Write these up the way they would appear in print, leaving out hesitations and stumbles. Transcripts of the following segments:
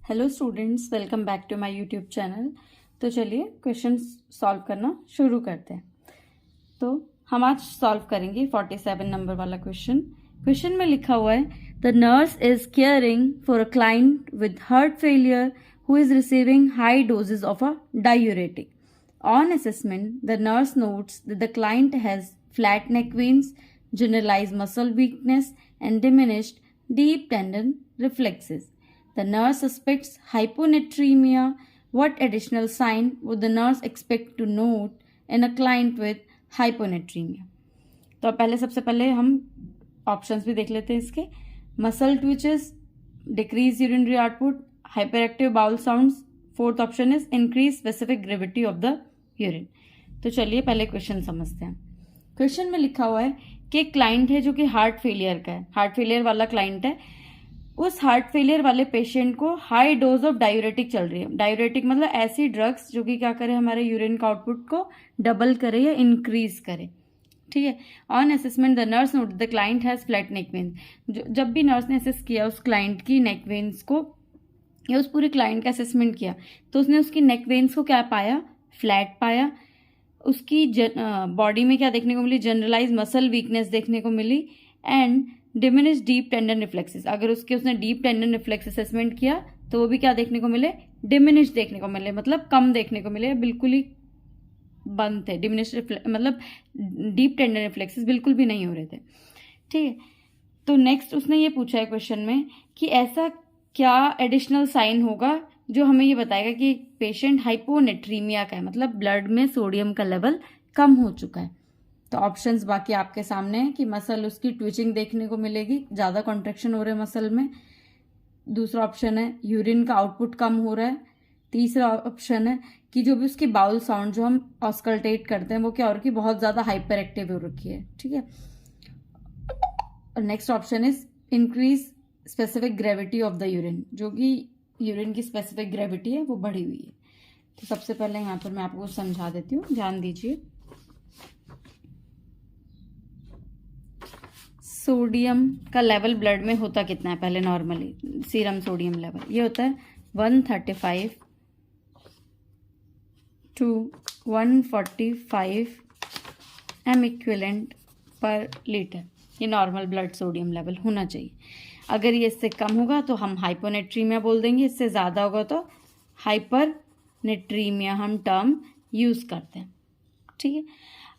Hello students, welcome back to my YouTube channel. तो चलिए question solve करना शुरू करते हैं। तो हम आज सॉल्व करेंगे 47 नंबर वाला क्वेश्चन में लिखा हुआ है, the nurse is caring for a client with heart failure who is receiving high doses of a diuretic. On assessment the nurse notes that the client has flat neck veins, generalized muscle weakness and diminished deep tendon reflexes. The nurse suspects hyponatremia. What additional sign would the nurse expect to note in a client with hyponatremia? तो सबसे पहले हम options भी देख लेते हैं इसके। Muscle twitches, decrease urinary output, hyperactive bowel sounds. Fourth option is increase specific gravity of the urine. तो चलिए पहले क्वेश्चन समझते हैं। क्वेश्चन में लिखा हुआ है कि एक क्लाइंट है जो कि हार्ट फेलियर का है, हार्ट फेलियर वाला क्लाइंट है। उस हार्ट फेलियर वाले पेशेंट को हाई डोज ऑफ डायूरेटिक चल रही है। डायूरेटिक मतलब ऐसी ड्रग्स जो कि क्या करे, हमारे यूरिन का आउटपुट को डबल करे या इंक्रीज करे। ठीक है। On assessment the nurse note the client has flat neck veins. जब भी नर्स ने असेस किया उस क्लाइंट की नेक वेन्स को या उस पूरे क्लाइंट का असेसमेंट किया, तो उसने उसकी नेक वेन्स को क्या पाया, फ्लैट पाया। उसकी बॉडी में क्या देखने को मिली, जनरलाइज मसल वीकनेस देखने को मिली and diminish deep tendon reflexes. अगर उसने डीप टेंडन रिफ्लेक्स असेसमेंट किया तो वो भी क्या देखने को मिले, डिमिनिश देखने को मिले, मतलब कम देखने को मिले, बिल्कुल ही बंद थे। डिमिनिश मतलब डीप टेंडन रिफ्लेक्सेस बिल्कुल भी नहीं हो रहे थे। ठीक है। तो नेक्स्ट उसने ये पूछा है क्वेश्चन में कि ऐसा क्या एडिशनल साइन होगा जो हमें ये बताएगा कि पेशेंट हाइपोनेट्रीमिया का है, मतलब ब्लड में सोडियम का लेवल कम हो चुका है। तो ऑप्शंस बाकी आपके सामने है कि मसल उसकी ट्विचिंग देखने को मिलेगी, ज़्यादा कॉन्ट्रैक्शन हो रहे हैं मसल में। दूसरा ऑप्शन है यूरिन का आउटपुट कम हो रहा है। तीसरा ऑप्शन है कि जो भी उसकी बाउल साउंड जो हम ऑस्कल्टेट करते हैं वो क्या हो रखी है, बहुत ज़्यादा हाइपर एक्टिव हो रखी है। ठीक है। और next option is increase specific gravity of the urine, जो कि यूरिन की स्पेसिफिक ग्रेविटी है वो बढ़ी हुई है। तो सबसे पहले यहाँ पर मैं आपको समझा देती हूँ, ध्यान दीजिए। सोडियम का लेवल ब्लड में होता कितना है, पहले नॉर्मली सीरम सोडियम लेवल ये होता है 135 to 145 m equivalent per litre. ये नॉर्मल ब्लड सोडियम लेवल होना चाहिए। अगर ये इससे कम होगा तो हम हाइपोनेट्रीमिया बोल देंगे, इससे ज़्यादा होगा तो हाइपरनेट्रीमिया हम टर्म यूज़ करते हैं। ठीक है।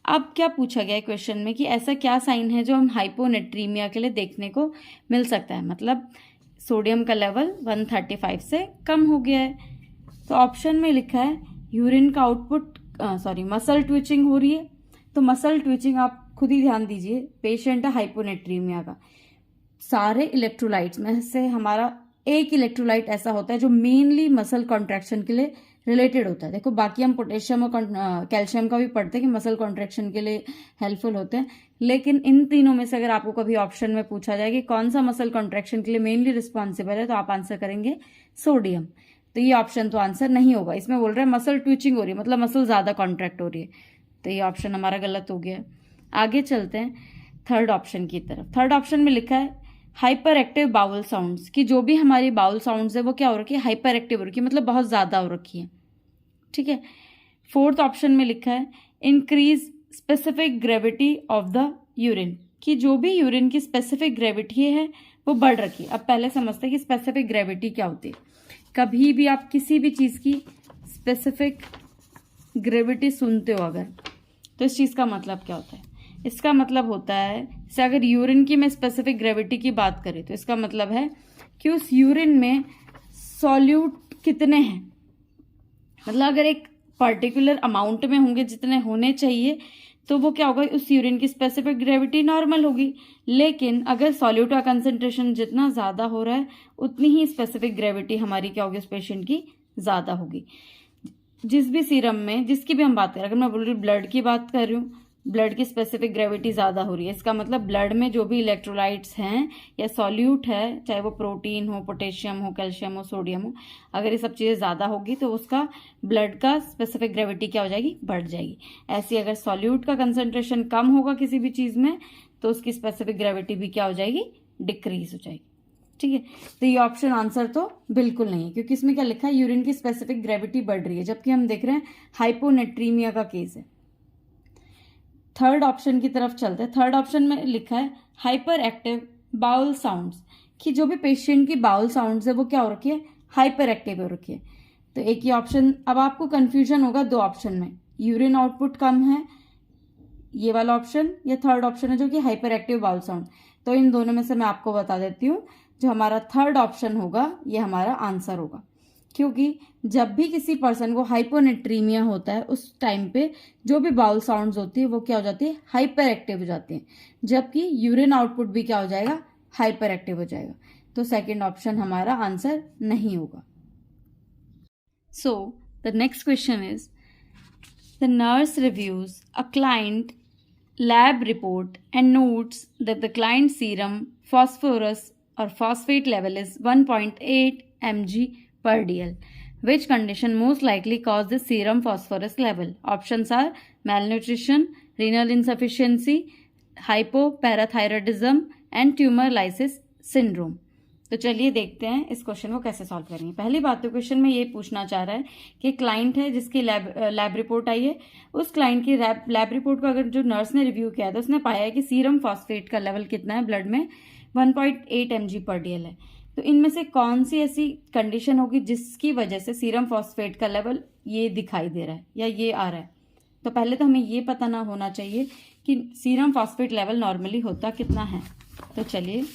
अब क्या पूछा गया है क्वेश्चन में कि ऐसा क्या साइन है जो हम हाइपोनेट्रीमिया के लिए देखने को मिल सकता है, मतलब सोडियम का लेवल 135 से कम हो गया है। तो ऑप्शन में लिखा है यूरिन का आउटपुट मसल ट्विचिंग हो रही है। तो मसल ट्विचिंग आप खुद ही ध्यान दीजिए, पेशेंट है हाइपोनेट्रीमिया का, सारे इलेक्ट्रोलाइट्स में से हमारा एक इलेक्ट्रोलाइट ऐसा होता है जो मेनली मसल कॉन्ट्रैक्शन के लिए रिलेटेड होता है। देखो बाकी हम पोटेशियम और कैल्शियम का भी पढ़ते हैं कि मसल कॉन्ट्रैक्शन के लिए हेल्पफुल होते हैं, लेकिन इन तीनों में से अगर आपको कभी ऑप्शन में पूछा जाए कि कौन सा मसल कॉन्ट्रैक्शन के लिए मेनली रिस्पॉन्सिबल है, तो आप आंसर करेंगे सोडियम। तो ये ऑप्शन तो आंसर नहीं होगा। इसमें बोल रहे हैं मसल ट्विचिंग हो रही है, मतलब मसल ज्यादा कॉन्ट्रैक्ट हो रही है, तो ये ऑप्शन हमारा गलत हो गया। आगे चलते हैं थर्ड ऑप्शन की तरफ। थर्ड ऑप्शन में लिखा है हाइपर एक्टिव बाउल साउंड्स, कि जो भी हमारी बाउल साउंड्स है वो क्या हो रखी है, हाइपर एक्टिव हो रखी है, मतलब बहुत ज़्यादा हो रखी है। ठीक है। फोर्थ ऑप्शन में लिखा है increase specific gravity of the urine, कि जो भी यूरिन की स्पेसिफिक ग्रेविटी है वो बढ़ रखी है। अब पहले समझते हैं कि स्पेसिफिक ग्रेविटी क्या होती है। कभी भी आप किसी भी चीज़ की स्पेसिफिक ग्रेविटी सुनते हो अगर, तो इस चीज़ का मतलब क्या होता है, इसका मतलब होता है जैसे अगर यूरिन की मैं स्पेसिफिक ग्रेविटी की बात करें तो इसका मतलब है कि उस यूरिन में सॉल्यूट कितने हैं, मतलब अगर एक पर्टिकुलर अमाउंट में होंगे जितने होने चाहिए तो वो क्या होगा, उस यूरिन की स्पेसिफिक ग्रेविटी नॉर्मल होगी। लेकिन अगर सॉल्यूट का कंसंट्रेशन जितना ज़्यादा हो रहा है उतनी ही स्पेसिफिक ग्रेविटी हमारी क्या होगी, उस पेशेंट की ज़्यादा होगी। जिस भी सीरम में जिसकी भी हम बात करें, अगर मैं बोल रही हूँ ब्लड की बात कर रही हूँ, ब्लड की स्पेसिफिक ग्रेविटी ज़्यादा हो रही है, इसका मतलब ब्लड में जो भी इलेक्ट्रोलाइट्स हैं या सॉल्यूट है, चाहे वो प्रोटीन हो, पोटेशियम हो, कैल्शियम हो, सोडियम हो, अगर ये सब चीज़ें ज़्यादा होगी तो उसका ब्लड का स्पेसिफिक ग्रेविटी क्या हो जाएगी, बढ़ जाएगी। ऐसी अगर सॉल्यूट का कंसंट्रेशन कम होगा किसी भी चीज़ में तो उसकी स्पेसिफिक ग्रेविटी भी क्या हो जाएगी, डिक्रीज हो जाएगी। ठीक है, तो ये ऑप्शन आंसर तो बिल्कुल नहीं है, क्योंकि इसमें क्या लिखा है, यूरिन की स्पेसिफिक ग्रेविटी बढ़ रही है, जबकि हम देख रहे हैं हाइपोनेट्रीमिया का केस है। थर्ड ऑप्शन की तरफ चलते हैं। थर्ड ऑप्शन में लिखा है हाइपर एक्टिव बाउल साउंड्स, कि जो भी पेशेंट की बाउल साउंड्स है वो क्या हो रखी है, हाइपर एक्टिव हो रखी है। तो एक ही ऑप्शन, अब आपको कंफ्यूजन होगा दो ऑप्शन में, यूरिन आउटपुट कम है ये वाला ऑप्शन, या थर्ड ऑप्शन है जो कि हाइपर एक्टिव बाउल साउंड। तो इन दोनों में से मैं आपको बता देती हूँ, जो हमारा थर्ड ऑप्शन होगा ये हमारा आंसर होगा, क्योंकि जब भी किसी पर्सन को हाइपोनेट्रीमिया होता है उस टाइम पे जो भी बाउल साउंड्स होती है वो क्या हो जाती है, हाइपर एक्टिव हो जाती है, जबकि यूरिन आउटपुट भी क्या हो जाएगा, हाइपर एक्टिव हो जाएगा। तो सेकंड ऑप्शन हमारा आंसर नहीं होगा। So the next question is, the nurse reviews a client lab report and notes that the client's serum phosphorus or phosphate level is 1.8 mg per dl. Which condition most likely caused the serum phosphorus level? Options are malnutrition, renal insufficiency, hypoparathyroidism and tumor lysis syndrome. तो चलिए देखते हैं इस question को कैसे solve करेंगे। पहली बात तो क्वेश्चन में ये पूछना चाह रहा है कि क्लाइंट है जिसकी लैब रिपोर्ट आई है, उस क्लाइंट की लैब रिपोर्ट को अगर जो नर्स ने रिव्यू किया तो उसने पाया है कि सीरम फॉस्फेट का लेवल कितना है ब्लड में, 1.8 mg पर डीएल है। तो इनमें से कौन सी ऐसी कंडीशन होगी जिसकी वजह से सीरम फॉस्फेट का लेवल ये दिखाई दे रहा है या ये आ रहा है। तो पहले तो हमें ये पता ना होना चाहिए कि सीरम फॉस्फेट लेवल नॉर्मली होता कितना है। तो चलिए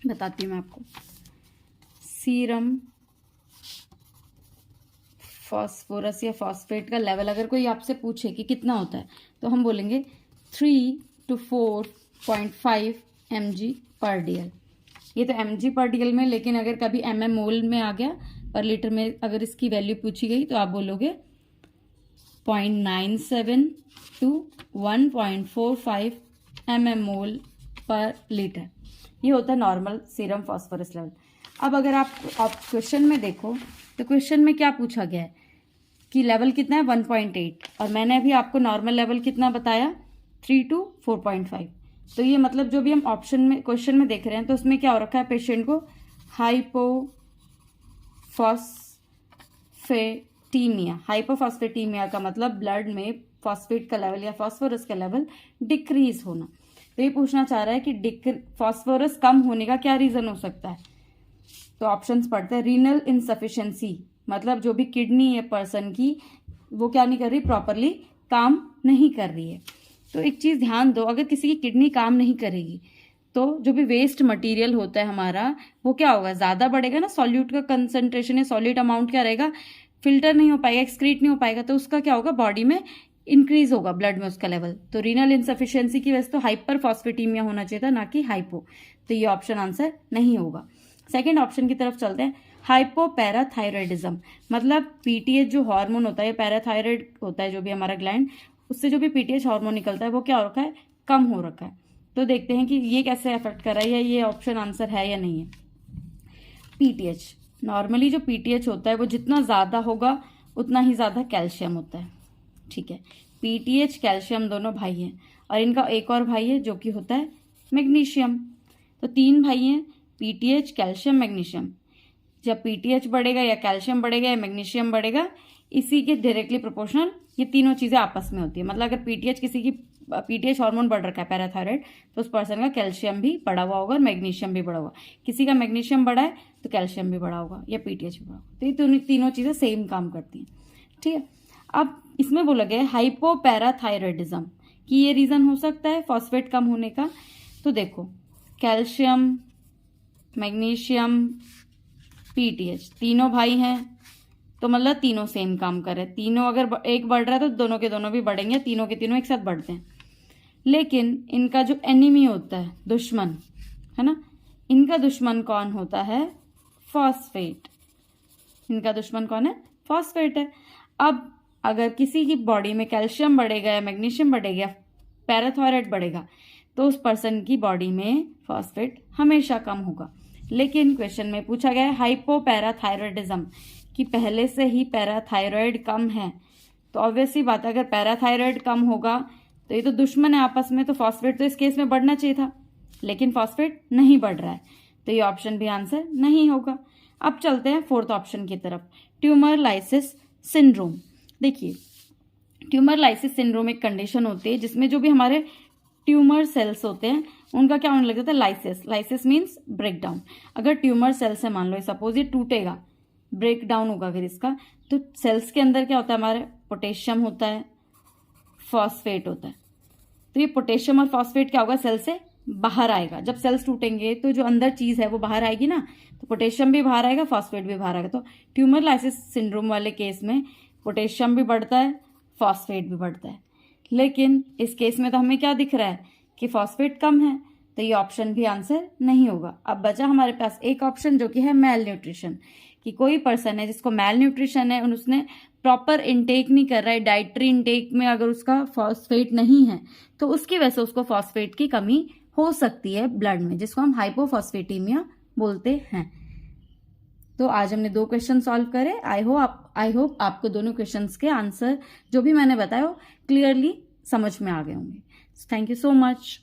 बताती हूँ मैं आपको। सीरम फॉस्फोरस या फॉस्फेट का लेवल अगर कोई आपसे पूछे कि कितना होता है तो हम बोलेंगे 3 to 4.5 mg पर डीएल। ये तो mg पर डीएल में, लेकिन अगर कभी mm मोल में आ गया पर लीटर में अगर इसकी वैल्यू पूछी गई तो आप बोलोगे 0.97 to 1.45 mm मोल पर लीटर। ये होता है नॉर्मल सीरम फॉस्फोरस लेवल। अब अगर आप क्वेश्चन में देखो तो क्वेश्चन में क्या पूछा गया है कि लेवल कितना है, 1.8, और मैंने अभी आपको नॉर्मल लेवल कितना बताया, 3 to 4.5। तो ये मतलब जो भी हम ऑप्शन में क्वेश्चन में देख रहे हैं तो उसमें क्या हो रखा है, पेशेंट को हाइपोफॉस्फेटीमिया। हाइपोफॉस्फेटीमिया का मतलब ब्लड में फॉस्फेट का लेवल या फॉस्फोरस का लेवल डिक्रीज होना। तो ये पूछना चाह रहा है कि फॉस्फोरस कम होने का क्या रीजन हो सकता है। तो ऑप्शंस पढ़ते हैं। रीनल इनसफिशिएंसी, मतलब जो भी किडनी है पर्सन की वो क्या नहीं कर रही, प्रॉपरली काम नहीं कर रही है। तो एक चीज ध्यान दो, अगर किसी की किडनी काम नहीं करेगी तो जो भी वेस्ट मटेरियल होता है हमारा वो क्या होगा, ज्यादा बढ़ेगा ना, सॉल्यूट का कंसंट्रेशन या सॉलिड अमाउंट क्या रहेगा, फिल्टर नहीं हो पाएगा, एक्सक्रीट नहीं हो पाएगा, तो उसका क्या होगा, बॉडी में इंक्रीज होगा ब्लड में उसका लेवल। तो रीनल इनसफिशिएंसी की वजह से तो हाइपर फॉस्फेटीमिया होना चाहिए था, ना कि हाइपो। तो ये ऑप्शन आंसर नहीं होगा। सेकेंड ऑप्शन की तरफ चलते हैं। हाइपोपैराथायरॉयडिज्म, मतलब पीटीएच जो हार्मोन होता है, पैराथायरॉयड होता है जो भी हमारा ग्लैंड, उससे जो भी पीटीएच हार्मोन निकलता है वो क्या हो रखा है, कम हो रखा है। तो देखते हैं कि ये कैसे अफेक्ट कर रहा है या ये ऑप्शन आंसर है या नहीं है। पीटीएच, नॉर्मली जो पीटीएच होता है वो जितना ज्यादा होगा उतना ही ज्यादा कैल्शियम होता है, ठीक है। पीटीएच कैल्शियम दोनों भाई हैं, और इनका एक और भाई है जो कि होता है मैग्नीशियम। तो 3 भाई हैं, पीटीएच, कैल्शियम, मैग्नीशियम। जब पीटीएच बढ़ेगा या कैल्शियम बढ़ेगा या मैग्नीशियम बढ़ेगा, इसी के डायरेक्टली प्रोपोर्शनल ये तीनों चीजें आपस में होती है। मतलब अगर पीटीएच किसी की पीटीएच हार्मोन बढ़ रखा है पैराथायराइड, तो उस पर्सन का कैल्शियम भी बढ़ा हुआ होगा और मैग्नीशियम भी बढ़ा हुआ। किसी का मैग्नीशियम बढ़ा है तो कैल्शियम भी बढ़ा होगा या पीटीएच भी बढ़ा होगा। तो ये तीनों चीजें सेम काम करती हैं, ठीक है। अब इसमें बोला गया है हाइपोपैराथायरॉयडिज्म कि ये रीजन हो सकता है फॉस्फेट कम होने का। तो देखो, कैल्शियम, मैग्नीशियम, पीटीएच तीनों भाई हैं, तो मतलब तीनों सेम काम कर रहे हैं। तीनों अगर एक बढ़ रहा है तो दोनों के दोनों भी बढ़ेंगे, तीनों के तीनों एक साथ बढ़ते हैं। लेकिन इनका जो एनिमी होता है, दुश्मन है ना, इनका दुश्मन कौन होता है, फॉस्फेट। इनका दुश्मन कौन है, फॉस्फेट है। अब अगर किसी की बॉडी में कैल्शियम बढ़ेगा या मैग्नीशियम बढ़ेगा, पैराथायरॉयड बढ़ेगा, तो उस पर्सन की बॉडी में फॉस्फेट हमेशा कम होगा। लेकिन क्वेश्चन में पूछा गया है हाइपोपैराथायरॉयडिज्म कि पहले से ही पैराथायरॉयड कम है, तो ऑब्वियसली बात है अगर पैराथायरॉयड कम होगा तो ये तो दुश्मन है आपस में, तो फॉस्फेट तो इस केस में बढ़ना चाहिए था, लेकिन फॉस्फेट नहीं बढ़ रहा है। तो ये ऑप्शन भी आंसर नहीं होगा। अब चलते हैं फोर्थ ऑप्शन की तरफ, ट्यूमर लाइसिस सिंड्रोम। देखिए, ट्यूमर लाइसिस सिंड्रोम एक कंडीशन होती है जिसमें जो भी हमारे ट्यूमर सेल्स होते हैं उनका क्या होने लग जाता है, lysis. Lysis means break down. अगर ट्यूमर सेल्स है, मान लो सपोज ये टूटेगा, ब्रेक डाउन होगा अगर इसका, तो सेल्स के अंदर क्या होता है, हमारे पोटेशियम होता है, फॉस्फेट होता है। तो ये पोटेशियम और फॉस्फेट क्या होगा, सेल से बाहर आएगा। जब सेल्स टूटेंगे तो जो अंदर चीज है वो बाहर आएगी ना, तो पोटेशियम भी बाहर आएगा, फॉस्फेट भी बाहर आएगा। तो ट्यूमर लाइसिस सिंड्रोम वाले केस में पोटेशियम भी बढ़ता है, फॉस्फेट भी बढ़ता है। लेकिन इस केस में तो हमें क्या दिख रहा है कि फॉस्फेट कम है, तो ये ऑप्शन भी आंसर नहीं होगा। अब बचा हमारे पास एक ऑप्शन जो कि है मेल न्यूट्रिशन, कि कोई पर्सन है जिसको मेल न्यूट्रिशन है और उसने प्रॉपर इनटेक नहीं कर रहा है, डाइटरी इनटेक में अगर उसका फॉस्फेट नहीं है तो उसकी वजह से उसको फॉस्फेट की कमी हो सकती है ब्लड में, जिसको हम हाइपोफॉस्फेटेमिया बोलते हैं। तो आज हमने 2 क्वेश्चन सॉल्व करे। आई होप आपको दोनों क्वेश्चंस के आंसर जो भी मैंने बताया क्लियरली समझ में आ गए होंगे। Thank you so much.